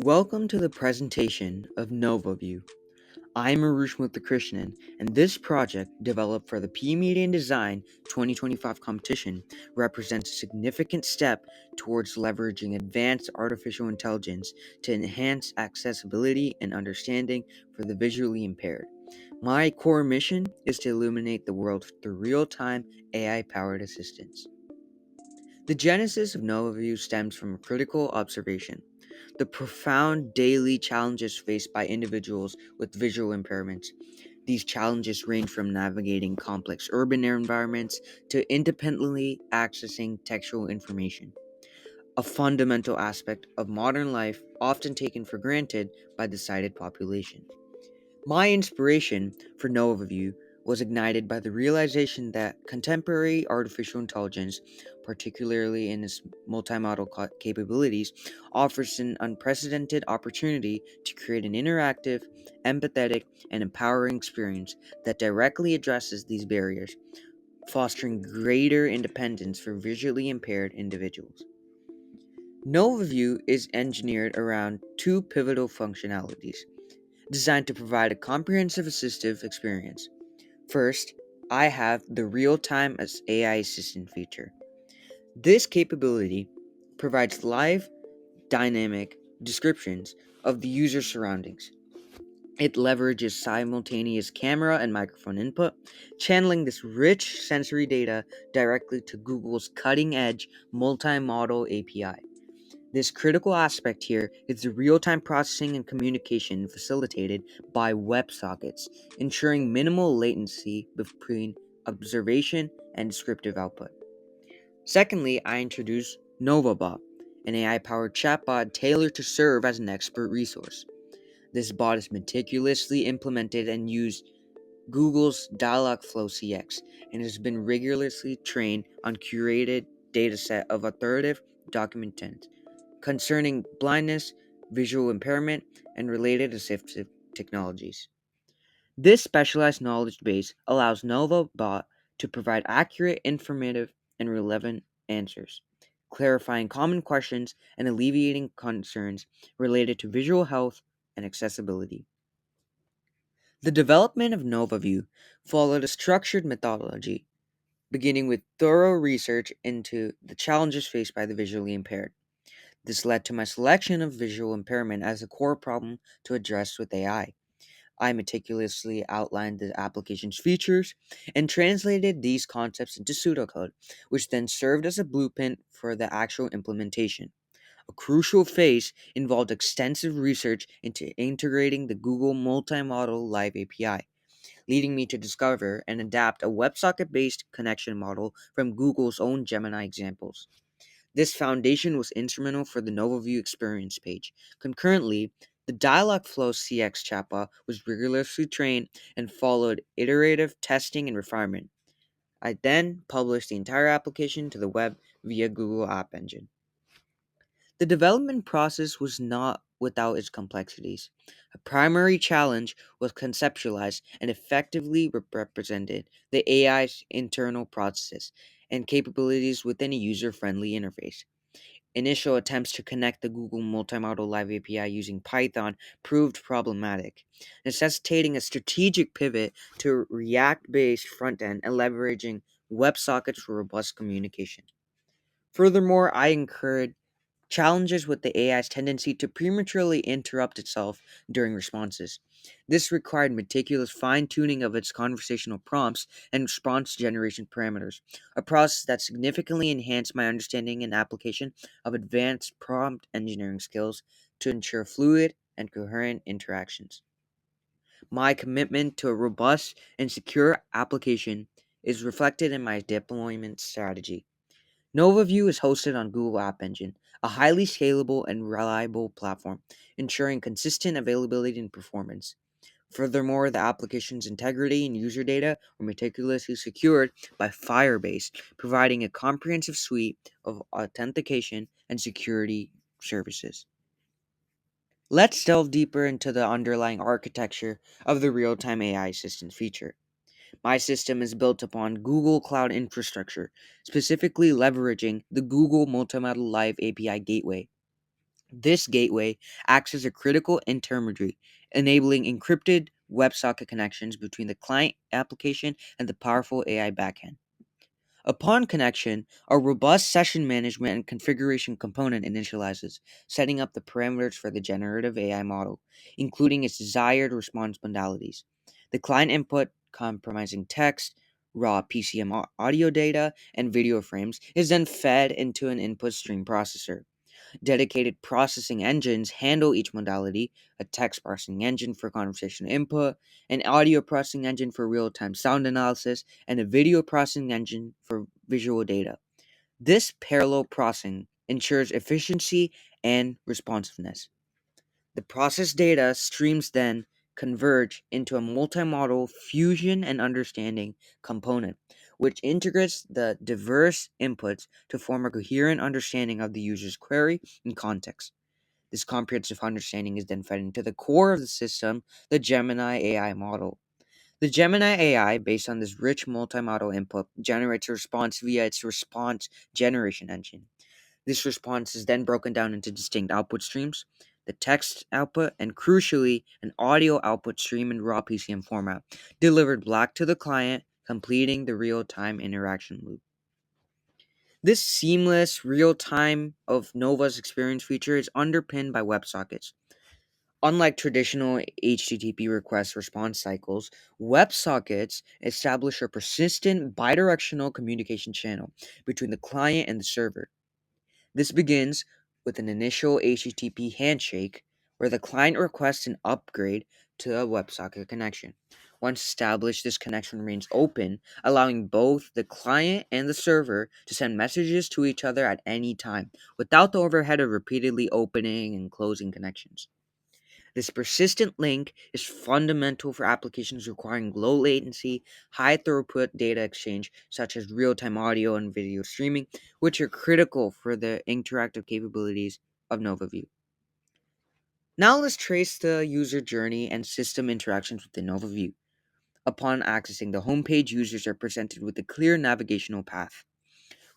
Welcome to the presentation of NOVAView. I'm Aarush Muthukrishnan, and this project, developed for the P Media and Design 2025 competition, represents a significant step towards leveraging advanced artificial intelligence to enhance accessibility and understanding for the visually impaired. My core mission is to illuminate the world through real-time AI-powered assistance. The genesis of NOVAView stems from a critical observation: the profound daily challenges faced by individuals with visual impairments. These challenges range from navigating complex urban environments to independently accessing textual information, a fundamental aspect of modern life often taken for granted by the sighted population. My inspiration for NOVAView was ignited by the realization that contemporary artificial intelligence, particularly in its multimodal capabilities, offers an unprecedented opportunity to create an interactive, empathetic, and empowering experience that directly addresses these barriers, fostering greater independence for visually impaired individuals. NOVAView is engineered around two pivotal functionalities designed to provide a comprehensive assistive experience. First, I have the real-time AI assistant feature. This capability provides live, dynamic descriptions of the user's surroundings. It leverages simultaneous camera and microphone input, channeling this rich sensory data directly to Google's cutting-edge multimodal API. This critical aspect here is the real-time processing and communication facilitated by WebSockets, ensuring minimal latency between observation and descriptive output. Secondly, I introduced NovaBot, an AI-powered chatbot tailored to serve as an expert resource. This bot is meticulously implemented and used Google's Dialogflow CX and has been rigorously trained on curated dataset of authoritative document concerning blindness, visual impairment, and related assistive technologies. This specialized knowledge base allows NovaBot to provide accurate, informative, and relevant answers, clarifying common questions and alleviating concerns related to visual health and accessibility. The development of NovaView followed a structured methodology, beginning with thorough research into the challenges faced by the visually impaired. This led to my selection of visual impairment as a core problem to address with AI. I meticulously outlined the application's features and translated these concepts into pseudocode, which then served as a blueprint for the actual implementation. A crucial phase involved extensive research into integrating the Google Multimodal Live API, leading me to discover and adapt a WebSocket-based connection model from Google's own Gemini examples. This foundation was instrumental for the NovaView experience page. Concurrently, the Dialogflow CX chatbot was rigorously trained and followed iterative testing and refinement. I then published the entire application to the web via Google App Engine. The development process was not without its complexities. A primary challenge was conceptualize and effectively represented the AI's internal processes and capabilities within a user-friendly interface. Initial attempts to connect the Google Multimodal Live API using Python proved problematic, necessitating a strategic pivot to React-based front-end and leveraging WebSockets for robust communication. Furthermore, I incurred challenges with the AI's tendency to prematurely interrupt itself during responses. This required meticulous fine-tuning of its conversational prompts and response generation parameters, a process that significantly enhanced my understanding and application of advanced prompt engineering skills to ensure fluid and coherent interactions. My commitment to a robust and secure application is reflected in my deployment strategy. NovaView is hosted on Google App Engine, a highly scalable and reliable platform, ensuring consistent availability and performance. Furthermore, the application's integrity and user data are meticulously secured by Firebase, providing a comprehensive suite of authentication and security services. Let's delve deeper into the underlying architecture of the real-time AI assistant feature. My system is built upon Google Cloud infrastructure, specifically leveraging the Google Multimodal Live API Gateway. This gateway acts as a critical intermediary, enabling encrypted WebSocket connections between the client application and the powerful AI backend. Upon connection, a robust session management and configuration component initializes, setting up the parameters for the generative AI model, including its desired response modalities. The client input, comprising text, raw PCM audio data, and video frames, is then fed into an input stream processor. Dedicated processing engines handle each modality: a text processing engine for conversational input, an audio processing engine for real time sound analysis, and a video processing engine for visual data. This parallel processing ensures efficiency and responsiveness. The processed data streams then converge into a multimodal fusion and understanding component, which integrates the diverse inputs to form a coherent understanding of the user's query and context. This comprehensive understanding is then fed into the core of the system, the Gemini AI model. The Gemini AI, based on this rich multimodal input, generates a response via its response generation engine. This response is then broken down into distinct output streams: the text output, and crucially, an audio output stream in raw PCM format, delivered back to the client, completing the real time interaction loop. This seamless real time of Nova's experience feature is underpinned by WebSockets. Unlike traditional HTTP request response cycles, WebSockets establish a persistent bidirectional communication channel between the client and the server. This begins with an initial HTTP handshake where the client requests an upgrade to a WebSocket connection. Once established, this connection remains open, allowing both the client and the server to send messages to each other at any time, without the overhead of repeatedly opening and closing connections. This persistent link is fundamental for applications requiring low latency, high throughput data exchange, such as real time audio and video streaming, which are critical for the interactive capabilities of NOVAView. Now let's trace the user journey and system interactions within NOVAView. Upon accessing the homepage, users are presented with a clear navigational path.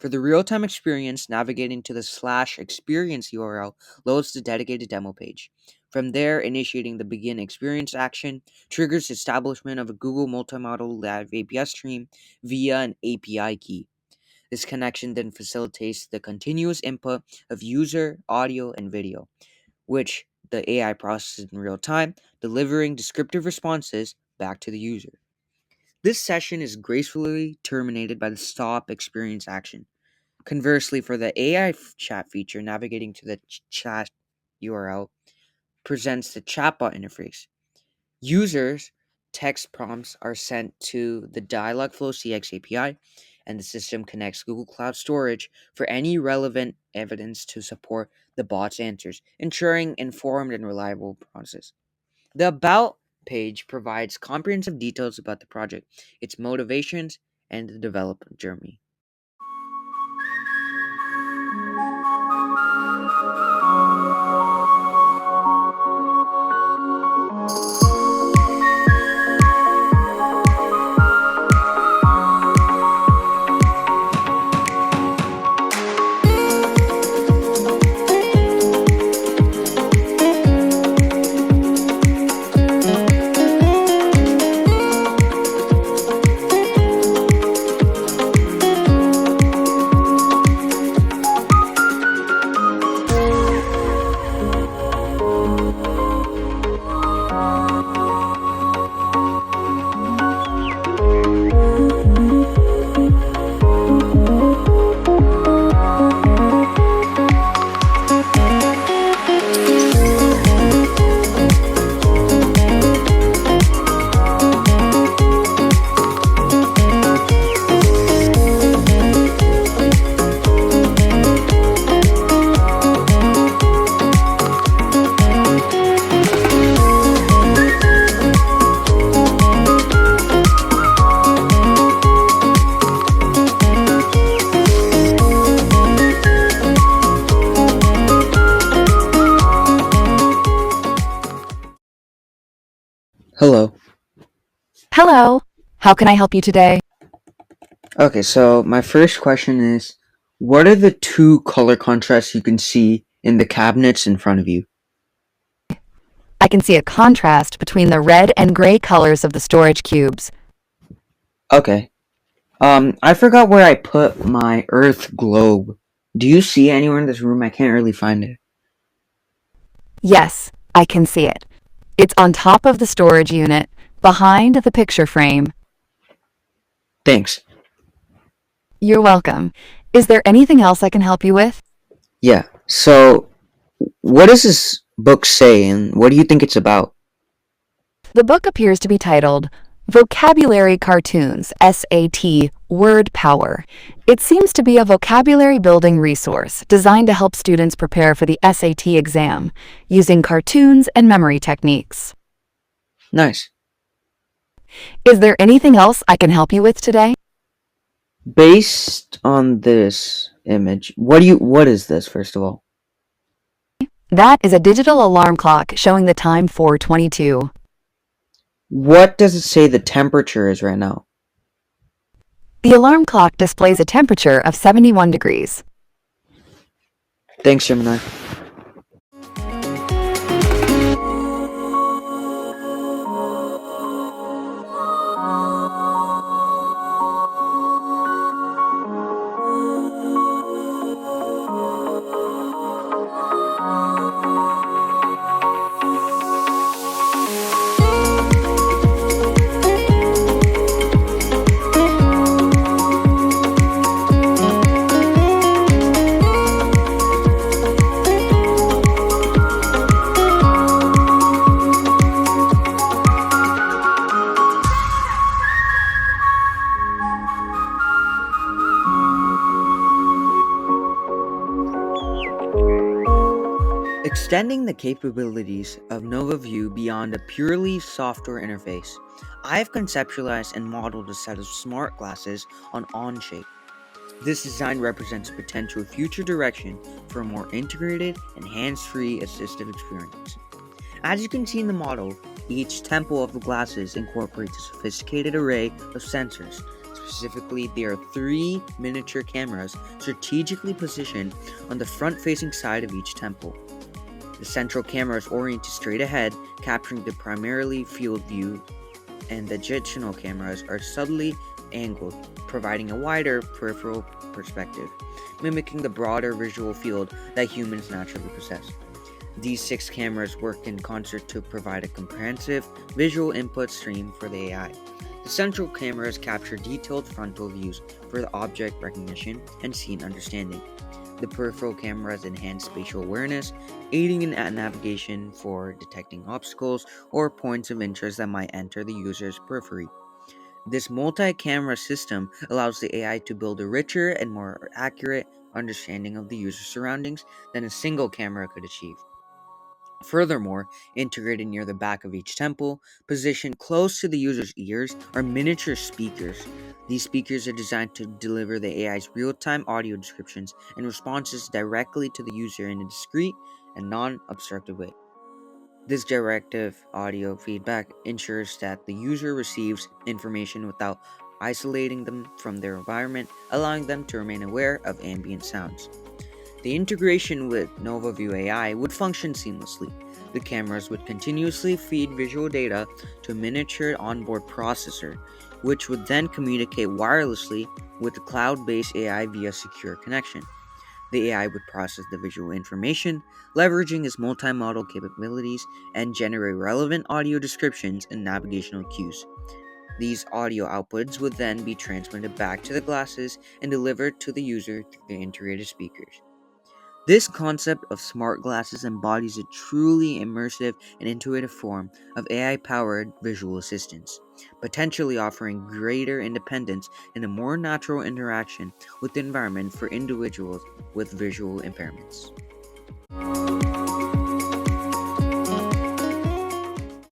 For the real-time experience, navigating to the /experience URL loads the dedicated demo page. From there, initiating the begin experience action triggers establishment of a Google Multimodal Live API stream via an API key. This connection then facilitates the continuous input of user audio and video, which the AI processes in real time, delivering descriptive responses back to the user. This session is gracefully terminated by the stop experience action. Conversely, for the AI chat feature, navigating to the chat URL presents the chatbot interface. Users' text prompts are sent to the Dialogflow CX API, and the system connects Google Cloud Storage for any relevant evidence to support the bot's answers, ensuring informed and reliable process. The About page provides comprehensive details about the project, its motivations, and the development journey. Hello. Hello. How can I help you today? Okay, so my first question is, what are the two color contrasts you can see in the cabinets in front of you? I can see a contrast between the red and gray colors of the storage cubes. Okay. I forgot where I put my Earth globe. Do you see it anywhere in this room? I can't really find it. Yes, I can see it. It's on top of the storage unit, behind the picture frame. Thanks. You're welcome. Is there anything else I can help you with? Yeah. So, what does this book say, and what do you think it's about? The book appears to be titled Vocabulary Cartoons, SAT, Word Power. It seems to be a vocabulary building resource designed to help students prepare for the SAT exam using cartoons and memory techniques. Nice. Is there anything else I can help you with today? Based on this image, what is this, first of all? That is a digital alarm clock showing the time 4:22. What does it say the temperature is right now? The alarm clock displays a temperature of 71 degrees. Thanks, Gemini. Extending the capabilities of NOVAView beyond a purely software interface, I have conceptualized and modeled a set of smart glasses on Onshape. This design represents a potential future direction for a more integrated and hands-free assistive experience. As you can see in the model, each temple of the glasses incorporates a sophisticated array of sensors. Specifically, there are 3 miniature cameras strategically positioned on the front-facing side of each temple. The central camera is oriented straight ahead, capturing the primarily field view, and the additional cameras are subtly angled, providing a wider peripheral perspective, mimicking the broader visual field that humans naturally possess. These 6 cameras work in concert to provide a comprehensive visual input stream for the AI. The central cameras capture detailed frontal views for the object recognition and scene understanding. The peripheral cameras enhance spatial awareness, aiding in navigation for detecting obstacles or points of interest that might enter the user's periphery. This multi-camera system allows the AI to build a richer and more accurate understanding of the user's surroundings than a single camera could achieve. Furthermore, integrated near the back of each temple, positioned close to the user's ears, are miniature speakers. These speakers are designed to deliver the AI's real-time audio descriptions and responses directly to the user in a discrete and non-obstructive way. This directive audio feedback ensures that the user receives information without isolating them from their environment, allowing them to remain aware of ambient sounds. The integration with NOVAView AI would function seamlessly. The cameras would continuously feed visual data to a miniature onboard processor, which would then communicate wirelessly with the cloud-based AI via secure connection. The AI would process the visual information, leveraging its multimodal capabilities, and generate relevant audio descriptions and navigational cues. These audio outputs would then be transmitted back to the glasses and delivered to the user through the integrated speakers. This concept of smart glasses embodies a truly immersive and intuitive form of AI-powered visual assistance, potentially offering greater independence and a more natural interaction with the environment for individuals with visual impairments.